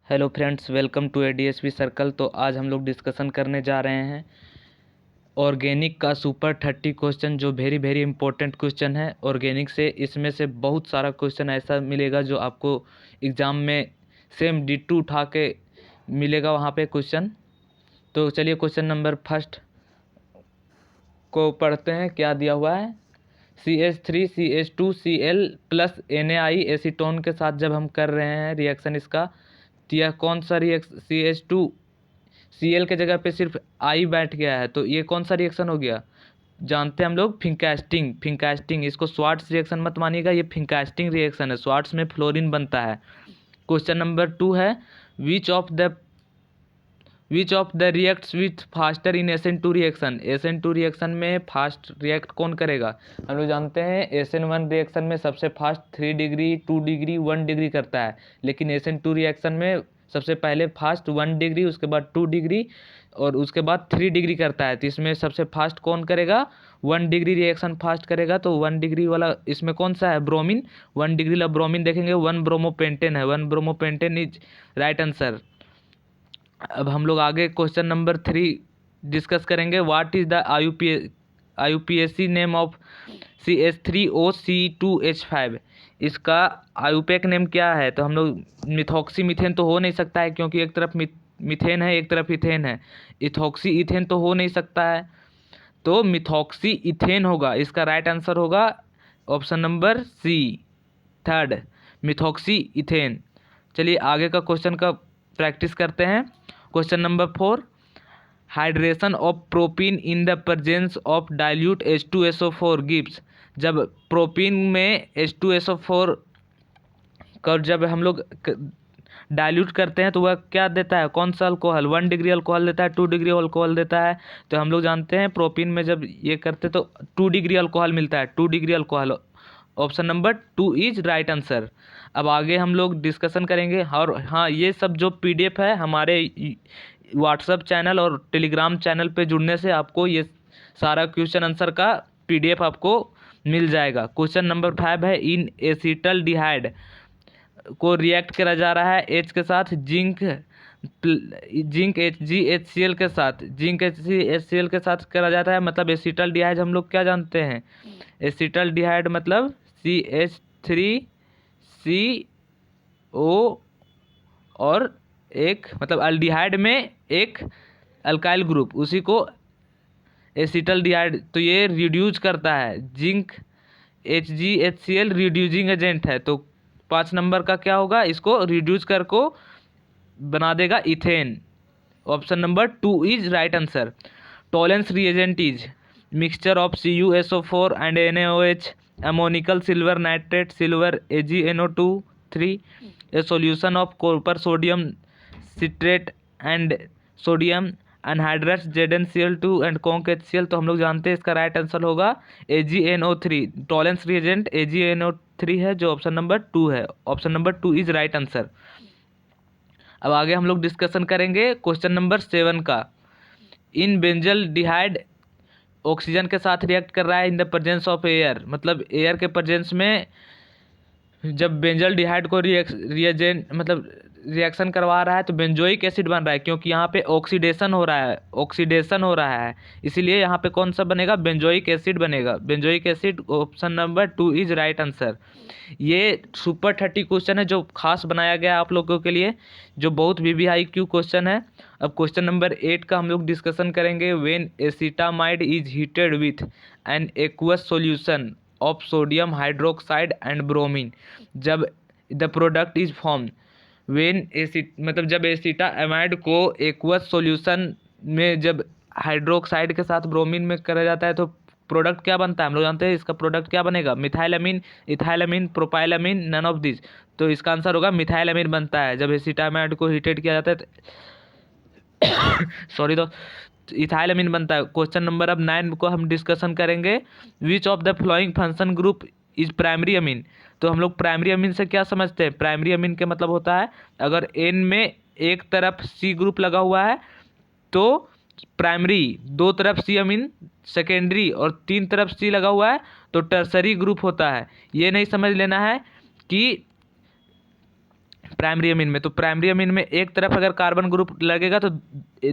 Hello friends, welcome to ADSP circle. तो आज हम लोग डिस्कशन करने जा रहे हैं ऑर्गेनिक का सुपर 30 क्वेश्चन, जो वेरी वेरी इंपॉर्टेंट क्वेश्चन है ऑर्गेनिक से। इसमें से बहुत सारा क्वेश्चन ऐसा मिलेगा जो आपको एग्ज़ाम में सेम डिट्टू उठा के मिलेगा वहाँ पे क्वेश्चन। तो चलिए क्वेश्चन नंबर फर्स्ट को पढ़ते हैं। क्या दिया हुआ है? CH3 CH2 Cl plus NaI acetone के साथ जब हम कर रहे हैं रिएक्शन इसका, तो यह कौन सा रिएक्शन? CH2 Cl के जगह पे सिर्फ I बैठ गया है, तो ये कौन सा रिएक्शन हो गया? जानते हैं हम लोग, फिंकास्टिंग। इसको स्वार्ट्स रिएक्शन मत मानिएगा, ये फिंकास्टिंग रिएक्शन है। स्वार्ट्स में फ्लोरीन बनता है। क्वेश्चन नंबर 2 है, विच of the reacts with faster in SN2 reaction. SN2 reaction में फास्ट रिएक्ट कौन करेगा? हम लोग जानते हैं SN1 रिएक्शन में सबसे फास्ट 3 डिग्री 2 डिग्री 1 डिग्री करता है, लेकिन SN2 रिएक्शन में सबसे पहले फास्ट 1 डिग्री, उसके बाद 2 डिग्री और उसके बाद 3 डिग्री करता है। तो इसमें सबसे फास्ट कौन करेगा? 1 डिग्री रिएक्शन फास्ट करेगा। तो 1 डिग्री वाला इसमें कौन सा है? ब्रोमीन। 1 डिग्री वाला ब्रोमीन देखेंगे 1 ब्रोमोपेंटेन है। 1 ब्रोमोपेंटेन इज राइट आंसर। अब हम लोग आगे क्वेश्चन नंबर 3 डिस्कस करेंगे। What is the IUPAC name of CH3OC2H5। इसका आयुपेक नेम क्या है? तो हम लोग मिथॉक्सी मीथेन तो हो नहीं सकता है, क्योंकि एक तरफ मीथेन है एक तरफ इथेन है। इथॉक्सी इथेन तो हो नहीं सकता है, तो मिथॉक्सी इथेन होगा। इसका राइट आंसर होगा option number C, third, methoxy ethane. चलिए आगे का क्वेश्चन का प्रैक्टिस करते हैं। Question number 4, hydration of propene in the presence of dilute H2SO4 gives. जब प्रोपीन में H2SO4 का जब हम लोग डाइल्यूट करते हैं तो वह क्या देता है? कौन सा अल्कोहल? 1 डिग्री अल्कोहल देता है, 2 डिग्री अल्कोहल देता है। तो हम लोग जानते हैं प्रोपीन में जब ये करते तो 2 डिग्री अल्कोहल मिलता है, 2 degree alcohol. Option number 2 is right answer. अब आगे हम लोग डिस्कशन करेंगे। और हाँ, ये सब जो PDF है हमारे व्हाट्सएप चैनल और टेलीग्राम चैनल पे जुड़ने से आपको ये सारा क्वेश्चन आंसर का PDF आपको मिल जाएगा। क्वेश्चन नंबर 5 है, इन एसिटल्डिहाइड को रिएक्ट करा जा रहा है H के साथ जिंक HgHCl के साथ, जिंक HgHCl के साथ करा जाता है। मतलब एसिटल्डिहाइड हम लोग क्या जानते हैं? एसिटल्डिहाइड मतलब CH3CO और एक मतलब अल्डिहाइड में एक अल्काइल ग्रुप, उसी को एसिटल्डिहाइड। तो ये रिड्यूस करता है, जिंक HgHCl रिड्यूसिंग एजेंट है। तो 5 नंबर का क्या होगा? इसको रिड्यूस कर को बना देगा ethane. Option number 2 is right answer. Tollens reagent is mixture of CuSO4 and NaOH, ammoniacal silver nitrate silver AgNO2 3, A solution of copper sodium citrate and sodium anhydrous ZnCl2 and conc HCl। तो हम लोग जानते हैं इसका right answer होगा AgNO3। Tollens reagent AgNO3 है, जो option number 2 है। Option number 2 is right answer. अब आगे हम लोग डिस्कशन करेंगे क्वेश्चन नंबर 7 का। इन बेंजल डिहाइड ऑक्सीजन के साथ रिएक्ट कर रहा है इन द प्रेजेंस ऑफ एयर। मतलब एयर के प्रेजेंस में जब बेंजल डिहाइड को रिएजेंट मतलब रिएक्शन करवा रहा है तो बेंजोइक एसिड बन रहा है, क्योंकि यहाँ पे ऑक्सीडेशन हो रहा है, इसीलिए यहाँ पे कौन सा बनेगा? बेंजोइक एसिड बनेगा। Benzoic acid, option number 2 is right answer. ये सुपर 30 क्वेश्चन है जो खास बनाया गया है आप लोगों के लिए, जो बहुत VVIQ क्वेश्चन है। अब क्वेश्चन नंबर 8 का हम लोग डिस्कशन करेंगे। When acetamide is heated with an aqueous solution of sodium hydroxide and bromine, जब द प्रोडक्ट इज फॉर्म। मतलब जब एसिटामाइड को एक्वस सॉल्यूशन में जब हाइड्रोक्साइड के साथ ब्रोमीन में करा जाता है तो प्रोडक्ट क्या बनता है? हम लोग जानते हैं इसका प्रोडक्ट क्या बनेगा? मिथाइलअमीन, इथाइलअमीन, प्रोपाइलअमीन, नन ऑफ दिस। तो इसका आंसर होगा मिथाइलअमीन बनता है जब एसिटामाइड को हीटेड किया जाता है सॉरी दोस्त, इथाइलअमीन बनता है। क्वेश्चन नंबर अब 9 को हम डिस्कशन करेंगे। विच of the flowing function group is primary amine. तो हम लोग प्राइमरी अमीन से क्या समझते हैं? प्राइमरी अमीन के मतलब होता है अगर N में एक तरफ C ग्रुप लगा हुआ है तो प्राइमरी, दो तरफ C अमीन सेकेंडरी और 3 तरफ C लगा हुआ है तो टर्सरी ग्रुप होता है। ये नहीं समझ लेना है कि प्राइमरी अमीन में। तो प्राइमरी अमीन में एक तरफ अगर कार्बन ग्रुप लगेगा तो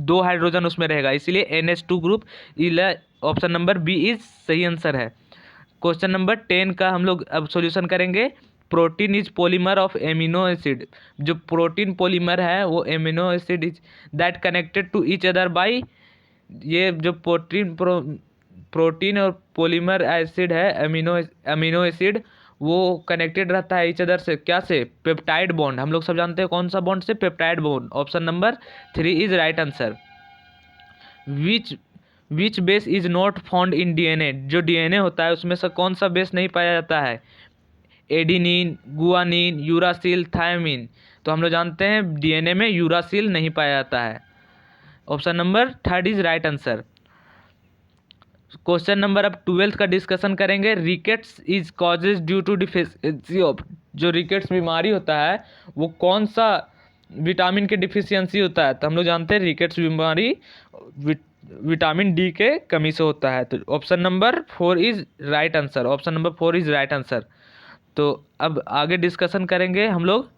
2 हाइड्रोजन उसमें रहेगा, इसीलिए NH2 ग्रुप। ऑप्शन नंबर बी इज सही आंसर है। क्वेश्चन नंबर 10 का हम लोग अब सॉल्यूशन करेंगे। Protein is polymer of amino acid. जो प्रोटीन पॉलीमर है वो amino acid is that connected to each other by. ये जो प्रोटीन और पॉलीमर एसिड है अमीनो एसिड, वो कनेक्टेड रहता है ईच अदर से, क्या से? Peptide bond. हम लोग सब जानते हैं कौन सा बॉन्ड से? Peptide bond. Option number 3 is right answer. Which base is not found in DNA। जो DNA होता है उसमें से कौन सा बेस नहीं पाया जाता है? Adenine, guanine, uracil, thymine. तो हम लोग जानते हैं DNA में यूरासिल नहीं पाया जाता है। Option number 3 is right answer. Question number अब 12 का डिस्कशन करेंगे। Rickets is causes due to deficiency of. जो रिकेट्स बीमारी होता है वो कौन सा विटामिन के डिफिशियंसी होता है? तो हम लोग जानते हैं रिकेट्स बीमारी विटामिन डी के कमी से होता है। तो option number 4 is right answer. Option number 4 is right answer. तो अब आगे डिस्कशन करेंगे हम लोग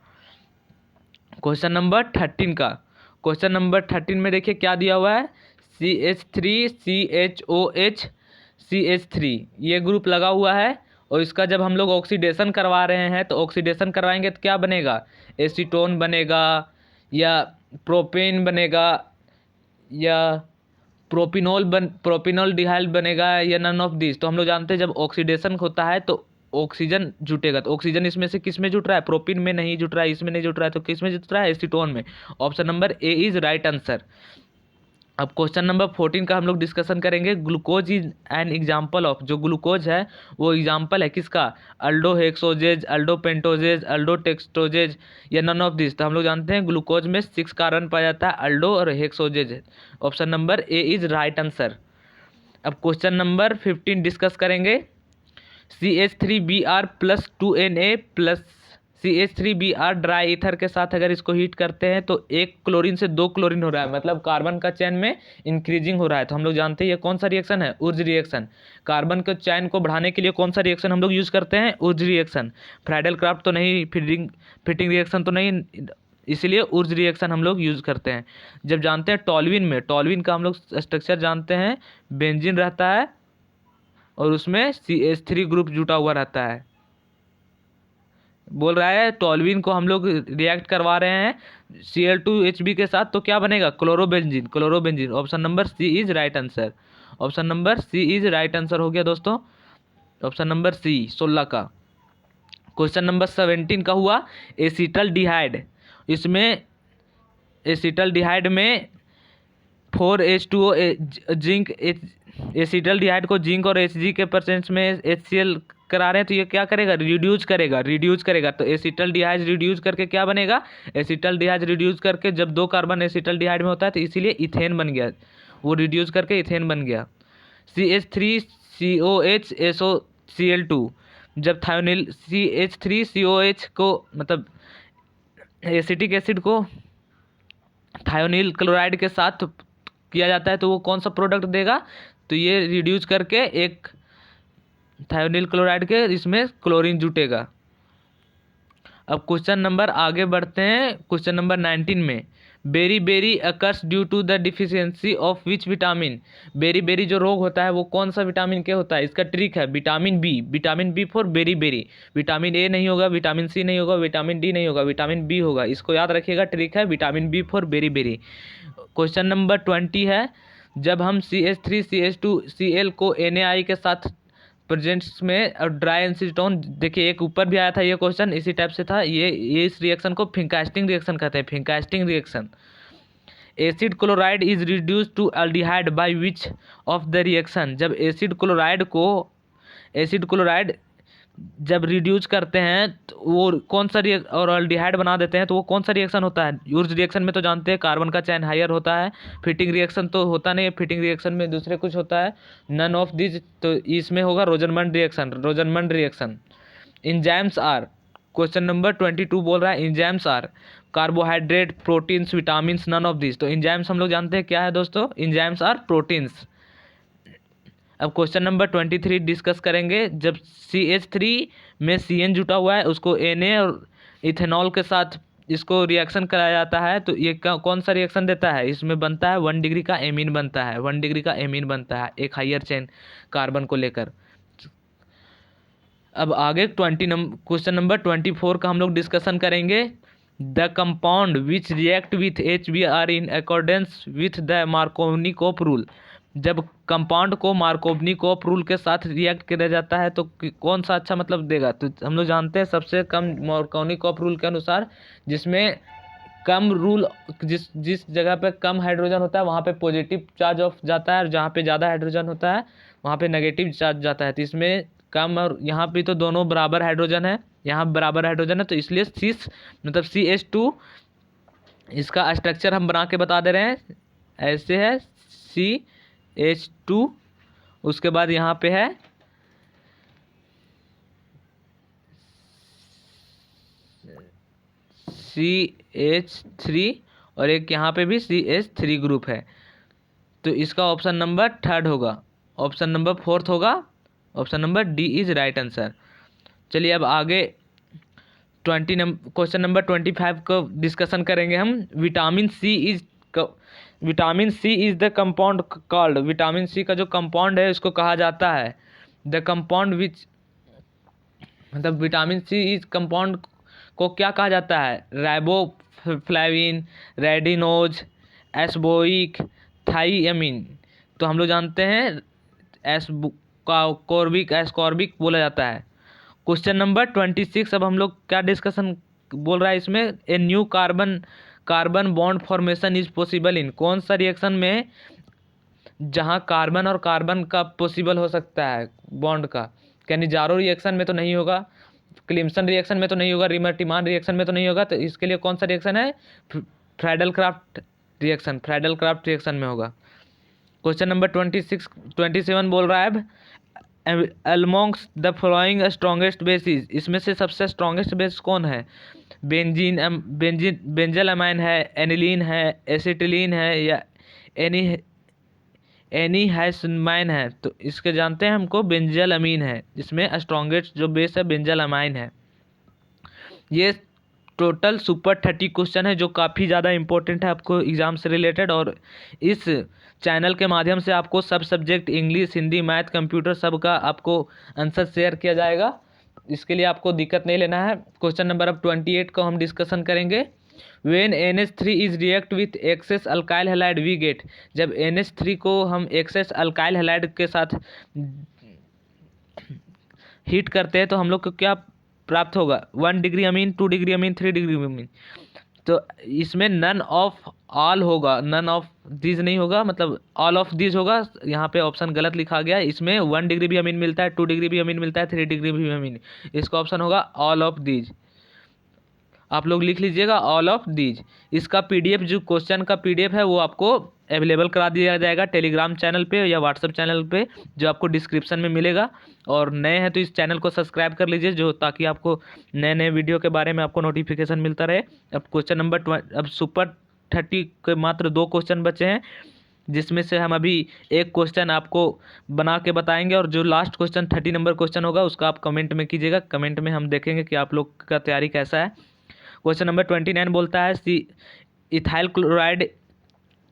क्वेश्चन नंबर 13 का। क्वेश्चन नंबर 13 में देखिए क्या दिया हुआ है। CH3 CHOH CH3 ये ग्रुप लगा हुआ है, और इसका जब हम लोग ऑक्सीडेशन करवा रहे हैं तो ऑक्सीडेशन करवाएंगे तो क्या बनेगा? एसीटोन बनेगा, या प्रोपेन बनेगा, या प्रोपिनोल डिहाइड बनेगा, या नन ऑफ दिस। तो हम लोग जानते हैं जब ऑक्सीडेशन होता है तो ऑक्सीजन जुटेगा। तो ऑक्सीजन इसमें से किस में जुट रहा है? प्रोपिन में नहीं जुट रहा है, इसमें नहीं जुट रहा है, तो किस में जुट रहा है? एसीटोन में। Option number A is right answer. अब क्वेश्चन नंबर 14 का हम लोग डिस्कशन करेंगे। Glucose is an example of. जो ग्लूकोज है वो एग्जाम्पल है किसका? अल्डोहेक्सोजेज, अल्डोपेंटोजेज, अल्डोटेक्सटोजेज, या नन ऑफ दिस। तो हम लोग जानते हैं ग्लूकोज में 6 कार्बन पाया जाता है, अल्डो और hexoses. Option number A is right answer. अब क्वेश्चन नंबर 15 डिस्कस करेंगे। CH3Br plus 2Na plus CH3Br dry ether के साथ अगर इसको हीट करते हैं तो 1 क्लोरीन से 2 क्लोरीन हो रहा है, मतलब कार्बन का चैन में इंक्रीजिंग हो रहा है। तो हम लोग जानते हैं ये कौन सा रिएक्शन है? उर्ज रिएक्शन। कार्बन के चैन को बढ़ाने के लिए कौन सा रिएक्शन हम लोग यूज़ करते हैं? उर्ज रिएक्शन। फ्राइडल क्राफ्ट तो नहीं, फिटिंग रिएक्शन तो नहीं, इसीलिए उर्ज रिएक्शन हम लोग यूज़ करते हैं। जब जानते हैं टॉल्विन का हम लोग स्ट्रक्चर जानते हैं, बेंजीन रहता है और उसमें CH3 ग्रुप जुटा हुआ रहता है। बोल रहा है टॉल्विन को हम लोग रिएक्ट करवा रहे हैं Cl2Hb के साथ, तो क्या बनेगा? Chlorobenzene. Option number C is right answer. Option number C is right answer हो गया दोस्तों। ऑप्शन नंबर सी 16 का। क्वेश्चन नंबर 17 का हुआ एसिटल्डिहाइड। इसमें एसिटल्डिहाइड में 4H2O जिंक, एसिटल्डिहाइड को जिंक और Hg के परसेंट में HCl करा रहे हैं, तो ये क्या करेगा? रिड्यूस करेगा। तो एसिटल्डिहाइड रिड्यूस करके क्या बनेगा? एसिटल्डिहाइड रिड्यूस करके जब 2 कार्बन एसिटल्डिहाइड में होता है तो इसीलिए इथेन बन गया, वो रिड्यूस करके इथेन बन गया। CH3COH SOCl2 जब थायोनिल CH3COH को मतलब एसिटिक एसिड को थायोनिल क्लोराइड के साथ किया जाता है तो वो कौन सा प्रोडक्ट देगा? तो ये रिड्यूस करके एक थायोनिल क्लोराइड के इसमें क्लोरीन जुटेगा। अब क्वेश्चन नंबर आगे बढ़ते हैं। क्वेश्चन नंबर 19 में beri occurs due to the deficiency of which vitamin. Beri जो रोग होता है वो कौन सा विटामिन के होता है? इसका ट्रिक है vitamin B for beri. Vitamin A नहीं होगा, विटामिन सी नहीं होगा, विटामिन डी नहीं होगा, विटामिन बी होगा। इसको याद रखिएगा, ट्रिक है vitamin B for beri. Question number 20 है। जब हम CH3CH2Cl को NaI के साथ प्रेजेंट्स में और ड्राई एसीटोन, देखिए एक ऊपर भी आया था ये क्वेश्चन इसी टाइप से था। ये इस रिएक्शन को फिंकास्टिंग रिएक्शन कहते हैं, फिंकास्टिंग reaction. Acid chloride is reduce to aldehyde by which of the reaction. जब एसिड क्लोराइड जब रिड्यूस करते हैं तो वो कौन सा और एल्डिहाइड बना देते हैं तो वो कौन सा रिएक्शन होता है? यूर्ज रिएक्शन में तो जानते हैं कार्बन का चैन हायर होता है। फिटिंग रिएक्शन तो होता नहीं है, फिटिंग रिएक्शन में दूसरे कुछ होता है। नन ऑफ दिस, तो इसमें होगा Rosenmund reaction. Enzymes are, question number 22 बोल रहा है enzymes are carbohydrate, proteins, vitamins, none of this. तो इंजाइम्स हम लोग जानते हैं क्या है दोस्तों? Enzymes are proteins. अब क्वेश्चन नंबर 23 डिस्कस करेंगे। जब CH3 में CN जुटा हुआ है उसको Na और इथेनॉल के साथ इसको रिएक्शन कराया जाता है तो ये कौन सा रिएक्शन देता है, इसमें बनता है 1 डिग्री का एमीन बनता है, 1 डिग्री का एमीन बनता है एक हायर चेन कार्बन को लेकर। अब आगे क्वेश्चन नंबर 24 का हम लोग डिस्कशन करेंगे। The compound which react with HBr in accordance with the Markovnikov rule. जब कंपाउंड को मार्कोवनिकोव रूल के साथ रिएक्ट किया जाता है तो कौन सा अच्छा मतलब देगा, तो हम लोग जानते हैं सबसे कम मार्कोवनिकोव रूल के अनुसार जिसमें कम रूल जिस जगह पे कम हाइड्रोजन होता है वहाँ पे पॉजिटिव चार्ज ऑफ जाता है और जहाँ पे ज़्यादा हाइड्रोजन होता है वहाँ पे नेगेटिव चार्ज जाता है। तो इसमें कम और यहाँ पे तो दोनों बराबर हाइड्रोजन है, यहाँ बराबर हाइड्रोजन है तो इसलिए सीस मतलब CH2 इसका स्ट्रक्चर हम बना के बता दे रहे हैं, ऐसे है CH2, उसके बाद यहाँ पे है CH3 और एक यहाँ पे भी CH3 ग्रुप है। तो इसका ऑप्शन नंबर 3 होगा, ऑप्शन नंबर 4 होगा, option number D is right answer. चलिए अब आगे क्वेश्चन नंबर 25 को डिस्कशन करेंगे हम। Vitamin C is the compound called. Vitamin C का जो कंपाउंड है उसको कहा जाता है द कंपाउंड विच, मतलब विटामिन सी इज कंपाउंड को क्या कहा जाता है, राइबोफ्लाविन, रेडिनोज, एस्बोइक, थाइयामिन। तो हम लोग जानते हैं एस्कॉर्बिक बोला जाता है। क्वेश्चन नंबर 26 अब हम लोग क्या डिस्कशन बोल रहा है इसमें, a new carbon bond formation is possible in. कौन सा रिएक्शन में जहां कार्बन और कार्बन का पॉसिबल हो सकता है बॉन्ड का, यानी जारो रिएक्शन में तो नहीं होगा, क्लिम्सन रिएक्शन में तो नहीं होगा, रिमर-टिमान रिएक्शन में तो नहीं होगा, तो इसके लिए कौन सा रिएक्शन है, फ्राइडल-क्राफ्ट रिएक्शन में होगा। क्वेश्चन नंबर 27 बोल रहा है amongst the following strongest basis. इसमें से सबसे स्ट्रॉन्गेस्ट बेस कौन है, बेंजल अमाइन है, एनिलीन है, एसिटिलीन है या एनीहाइसमाइन है। तो इसके जानते हैं हमको बेंजल अमीन है, जिसमें स्ट्रॉन्गेस्ट जो बेस है बेंजल अमाइन है। ये टोटल सुपर 30 क्वेश्चन है जो काफ़ी ज़्यादा इंपॉर्टेंट है आपको एग्ज़ाम से रिलेटेड, और इस चैनल के माध्यम से आपको सब subject English, Hindi, math, computer सब का आपको आंसर शेयर किया जाएगा। इसके लिए आपको दिक्कत नहीं लेना है। क्वेश्चन नंबर अब 28 को हम डिस्कशन करेंगे। When NH3 is react with excess alkyl halide we get। जब NH3 को हम excess alkyl halide के साथ हीट करते हैं तो हम लोग को क्या प्राप्त होगा, 1 degree amine, 2 degree amine, 3 degree amine. तो इसमें नन ऑफ ऑल होगा, नन ऑफ दीज नहीं होगा, मतलब ऑल ऑफ दीज होगा। यहाँ पे ऑप्शन गलत लिखा गया, इसमें 1 डिग्री भी अमीन मिलता है, 2 डिग्री भी अमीन मिलता है, 3 डिग्री भी अमीन। इसका ऑप्शन होगा ऑल ऑफ दीज। आप लोग लिख लीजिएगा ऑल ऑफ दीज। इसका PDF जो क्वेश्चन का PDF है वो आपको अवेलेबल करा दिया जाएगा टेलीग्राम चैनल पे या व्हाट्सएप चैनल पे, जो आपको डिस्क्रिप्शन में मिलेगा। और नए हैं तो इस चैनल को सब्सक्राइब कर लीजिए, जो ताकि आपको नए नए वीडियो के बारे में आपको नोटिफिकेशन मिलता रहे। अब क्वेश्चन नंबर अब सुपर 30 के मात्र 2 क्वेश्चन बचे हैं, जिसमें से हम अभी एक क्वेश्चन आपको बना के बताएंगे, और जो लास्ट क्वेश्चन 30 नंबर क्वेश्चन होगा उसका आप कमेंट में कीजिएगा। कमेंट में हम देखेंगे कि आप लोग का तैयारी कैसा है। क्वेश्चन नंबर 29 बोलता है ethyl chloride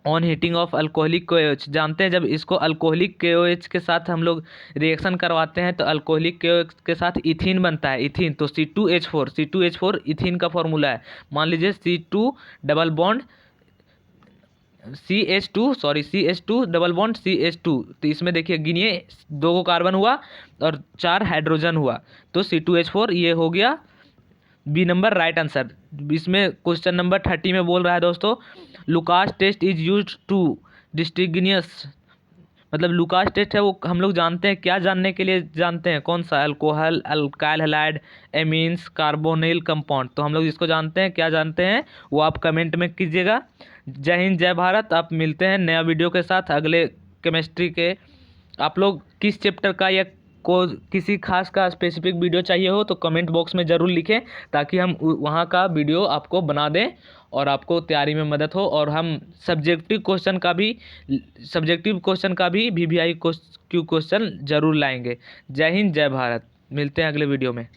on heating of alcoholic KOH। जानते हैं जब इसको अल्कोहलिक KOH के साथ हम लोग रिएक्शन करवाते हैं तो अल्कोहलिक KOH के साथ इथीन बनता है, इथीन। तो C2H4 इथीन का फॉर्मूला है। मान लीजिए CH2 डबल बॉन्ड CH2 तो इसमें देखिए गिनिए 2 कार्बन हुआ और 4 हाइड्रोजन हुआ, तो C2H4 ये हो गया बी नंबर राइट आंसर। इसमें क्वेश्चन नंबर 30 में बोल रहा है दोस्तों Lucas test is used to distinguish. मतलब लुकास टेस्ट है वो हम लोग जानते हैं, क्या जानने के लिए जानते हैं, कौन सा, alcohol, alkyl halide, amines, carbonyl compound. तो हम लोग इसको जानते हैं, क्या जानते हैं वो आप कमेंट में कीजिएगा। जय हिंद, जय भारत। आप मिलते हैं नया वीडियो के साथ अगले केमिस्ट्री के। आप लोग किस चैप्टर का या किसी खास का स्पेसिफिक वीडियो चाहिए हो तो कमेंट बॉक्स में ज़रूर लिखें, ताकि हम वहाँ का वीडियो आपको बना दें और आपको तैयारी में मदद हो। और हम सब्जेक्टिव क्वेश्चन का भी VVIQ क्वेश्चन ज़रूर लाएंगे। जय हिंद, जय भारत। मिलते हैं अगले वीडियो में।